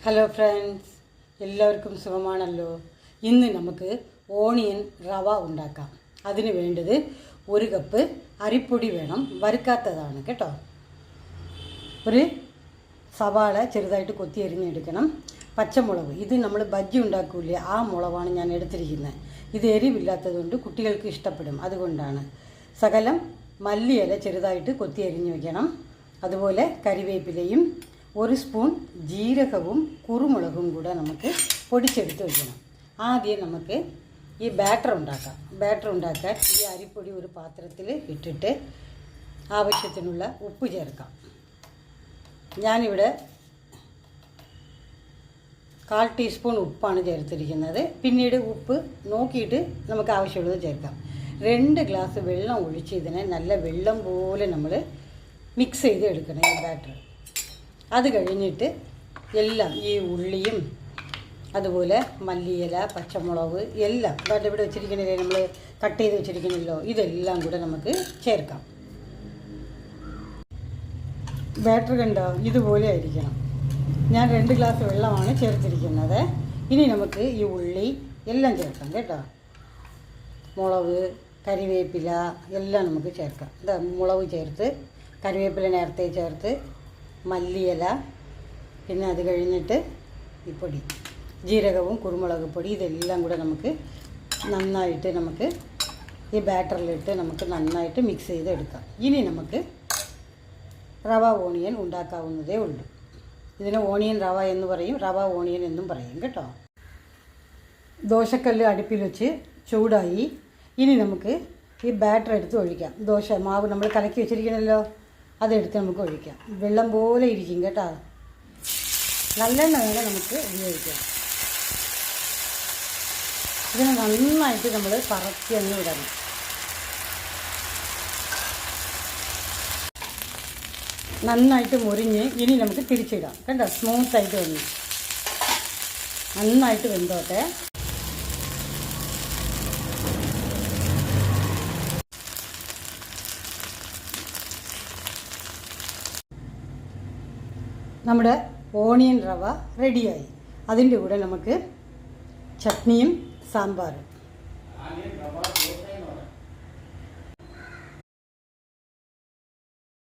Hello friends, എല്ലാവർക്കും സുഖമാണല്ലോ. ഇന്ന് നമുക്ക് ഓണിയൻ റവ ഉണ്ടാക്കാം. അതിന് വേണ്ടത് 1 കപ്പ് അരിപ്പൊടി വേണം, വറുക്കാത്തതാണ് കേട്ടോ. ഒരു സവാള ചെറുതായിട്ട് കൊത്തി അരിഞ്ഞെടുക്കണം. പച്ചമുളക്, ഇത് നമ്മൾ ബജ്ജി ഉണ്ടാക്കൂലേ ആ മുളകാണ് ഞാൻ എടുത്തിരിക്കുന്നത്. ഇത് എരിവില്ലാത്തതുകൊണ്ട് കുട്ടികൾക്ക് ഇഷ്ടപ്പെടും, അതുകൊണ്ടാണ്. ശകലം മല്ലിയില ചെറുതായിട്ട് കൊത്തി അരിഞ്ഞ് വയ്ക്കണം. അതുപോലെ കരിവേപ്പിലയും 1 സ്പൂൺ ജീരകവും കുരുമുളകും കൂടെ നമുക്ക് പൊടിച്ചെടുത്ത് വയ്ക്കണം. ആദ്യം നമുക്ക് ഈ ബാറ്റർ ഉണ്ടാക്കാൻ ഈ അരിപ്പൊടി ഒരു പാത്രത്തിൽ ഇട്ടിട്ട് ആവശ്യത്തിനുള്ള ഉപ്പ് ചേർക്കാം. ഞാനിവിടെ 1/4 ടീസ്പൂൺ ഉപ്പാണ് ചേർത്തിരിക്കുന്നത്. പിന്നീട് ഉപ്പ് നോക്കിയിട്ട് നമുക്ക് ആവശ്യമുള്ളത് ചേർക്കാം. 2 ഗ്ലാസ് വെള്ളം ഒഴിച്ച് ഇതിനെ നല്ല വെള്ളം പോലെ നമ്മൾ മിക്സ് ചെയ്ത് എടുക്കണം ഈ ബാറ്റർ. അത് കഴിഞ്ഞിട്ട് എല്ലാം ഈ ഉള്ളിയും അതുപോലെ മല്ലിയില, പച്ചമുളക് എല്ലാം ഇവിടെ വെച്ചിരിക്കണില്ലേ, നമ്മൾ കട്ട് ചെയ്ത് വെച്ചിരിക്കണല്ലോ, ഇതെല്ലാം കൂടെ നമുക്ക് ചേർക്കാം. ബാറ്റർ കണ്ടോ, ഇതുപോലെ ആയിരിക്കണം. ഞാൻ 2 ഗ്ലാസ് വെള്ളമാണ് ചേർത്തിരിക്കുന്നത്. ഇനി നമുക്ക് ഈ ഉള്ളി എല്ലാം ചേർക്കാം കേട്ടോ. മുളക്, കരിവേപ്പില എല്ലാം നമുക്ക് ചേർക്കാം. മുളക് ചേർത്ത്, കരിവേപ്പില നേരത്തെ ചേർത്ത്, മല്ലിയില, പിന്നെ അത് കഴിഞ്ഞിട്ട് ഈ പൊടി ജീരകവും കുരുമുളക് പൊടി ഇതെല്ലാം കൂടെ നമുക്ക് നന്നായിട്ട് ഈ ബാറ്ററിലിട്ട് നമുക്ക് നന്നായിട്ട് മിക്സ് ചെയ്ത് എടുക്കാം. ഇനി നമുക്ക് റവ ഓണിയൻ ഉണ്ടാക്കാവുന്നതേ ഉള്ളൂ. ഇതിന് ഓണിയൻ റവ എന്ന് പറയും, റവ ഓണിയൻ എന്നും പറയും കേട്ടോ. ദോശക്കല്ല് അടുപ്പിൽ വെച്ച് ചൂടായി. ഇനി നമുക്ക് ഈ ബാറ്റർ എടുത്ത് ഒഴിക്കാം. ദോശ മാവ് നമ്മൾ കലക്കി വെച്ചിരിക്കണമല്ലോ, അതെടുത്ത് നമുക്ക് ഒഴിക്കാം. വെള്ളം പോലെ ഇരിക്കും കേട്ടോ. നല്ലെണ്ണ വേണം നമുക്ക് ഉപയോഗിക്കാം. ഇതിനെ നന്നായിട്ട് നമ്മൾ പറക്കി അങ്ങ് വിടണം. നന്നായിട്ട് മുരിഞ്ഞ് ഇനി നമുക്ക് തിരിച്ചിടാം കേട്ടോ. സ്മൂത്തായിട്ട് വന്നു, നന്നായിട്ട് വെന്തോട്ടെ. നമ്മുടെ ഓണിയൻ റവ റെഡിയായി. അതിൻ്റെ കൂടെ നമുക്ക് ചട്നിയും സാമ്പാറും